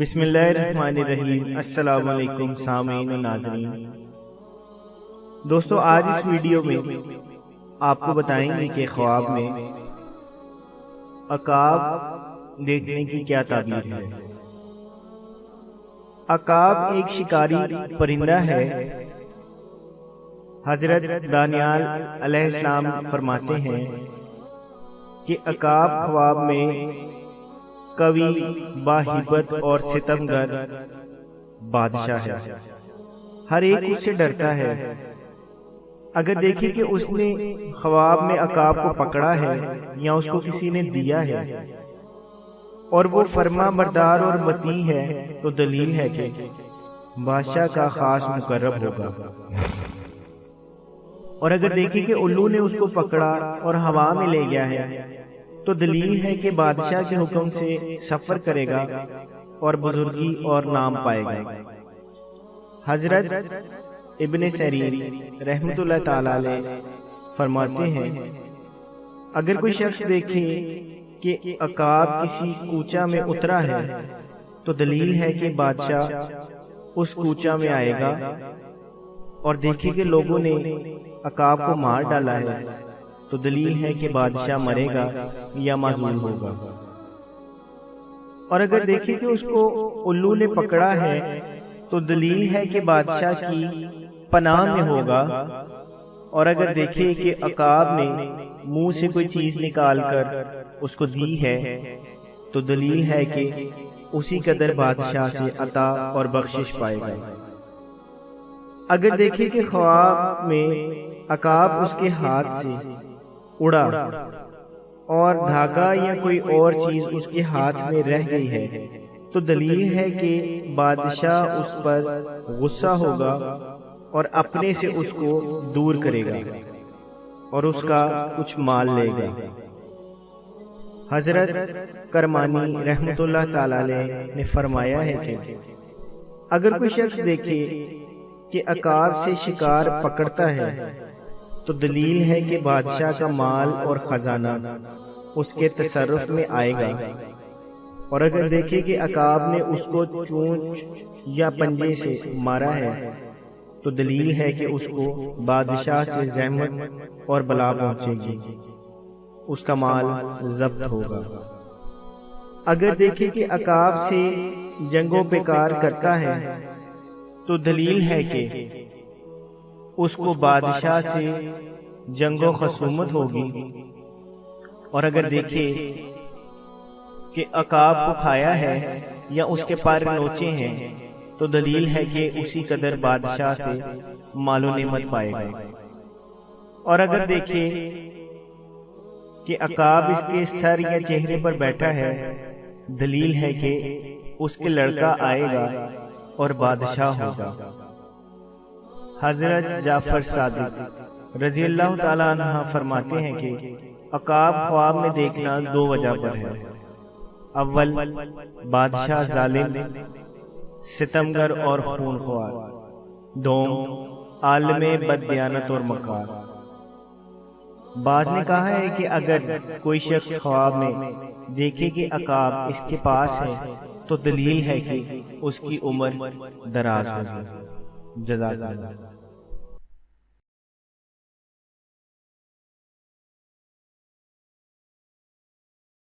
بسم اللہ الرحمن الرحیم۔ السلام علیکم سامعین و ناظرین۔ دوستو، آج اس ویڈیو میں آپ کو بتائیں گے کہ خواب میں عقاب دیکھنے کی کیا تعبیر ہے۔ عقاب ایک شکاری پرندہ ہے۔ حضرت دانیال علیہ السلام فرماتے ہیں کہ عقاب خواب میں قوی، باہیبت اور ستمگر بادشاہ ہے۔ ہر ایک اس سے ڈرتا ہے۔ اگر دیکھیں کہ اس نے خواب میں عقاب کو پکڑا ہے یا اس کو کسی نے دیا ہے اور وہ فرما بردار اور مطیع ہے تو دلیل ہے کہ بادشاہ کا خاص مقرب ہوگا۔ اور اگر دیکھیں کہ الو نے اس کو پکڑا اور ہوا میں لے گیا ہے تو دلیل ہے کہ بادشاہ کے حکم سے سفر کرے گا اور بزرگی اور نام پائے گا۔ حضرت ابن سیرین رحمۃ اللہ تعالی علیہ فرماتے ہیں، اگر کوئی شخص دیکھے کہ عقاب کسی کوچہ میں اترا ہے تو دلیل ہے کہ بادشاہ اس کوچہ میں آئے گا، اور دیکھے کہ لوگوں نے عقاب کو مار ڈالا ہے تو دلیل ہے کہ بادشاہ مرے گا یا معزول ہوگا۔ اور اگر دیکھیں کہ اس کو الو نے پکڑا ہے تو دلیل ہے کہ بادشاہ کی پناہ میں ہوگا۔ اور اگر دیکھیں کہ عقاب نے منہ سے کوئی چیز نکال کر اس کو دی ہے تو دلیل ہے کہ اسی قدر بادشاہ سے عطا اور بخشش پائے گا۔ اگر دیکھیں کہ خواب میں عقاب اس کے ہاتھ سے اڑا اور دھاگا یا کوئی اور چیز اس کے ہاتھ میں رہ گئی ہے تو دلیل ہے کہ بادشاہ اس پر غصہ ہوگا اور اپنے سے اس کو دور کرے گا اور اس کا کچھ مال لے گا۔ حضرت کرمانی رحمۃ اللہ تعالی علیہ نے فرمایا ہے کہ اگر کوئی شخص دیکھے کہ عقاب سے شکار پکڑتا ہے تو دلیل ہے کہ بادشاہ کا مال اور خزانہ اس کے تصرف میں آئے گا۔ اور اگر دیکھے کہ عقاب نے اس کو چونچ یا پنجے سے مارا ہے تو دلیل ہے کہ اس کو بادشاہ سے زحمت اور بلا پہنچے گی، اس کا مال ضبط ہوگا۔ اگر دیکھے کہ عقاب سے جنگ و پیکار کرتا ہے تو دلیل ہے کہ اس کو بادشاہ سے جنگ و خصومت ہوگی۔ اور اگر دیکھے کہ عقاب کو کھایا ہے یا اس کے پر نوچے ہیں تو دلیل ہے کہ اسی قدر بادشاہ سے مال و نعمت پائے گا۔ اور اگر دیکھے کہ عقاب اس کے سر یا چہرے پر بیٹھا ہے دلیل ہے کہ اس کے لڑکا آئے گا اور بادشاہ ہوگا۔ حضرت جعفر صادق رضی اللہ تعالیٰ عنہ فرماتے ہیں کہ عقاب خواب میں دیکھنا دو وجہ پر ہے۔ اول، بادشاہ ظالم، ستمگر اور خون خوار۔ دوم، عالم بددیانت اور مکار۔ بعض نے کہا ہے کہ اگر کوئی شخص خواب میں دیکھے کہ عقاب اس کے پاس ہے تو دلیل ہے کہ اس کی عمر دراز ہوگی۔ جزاک اللہ۔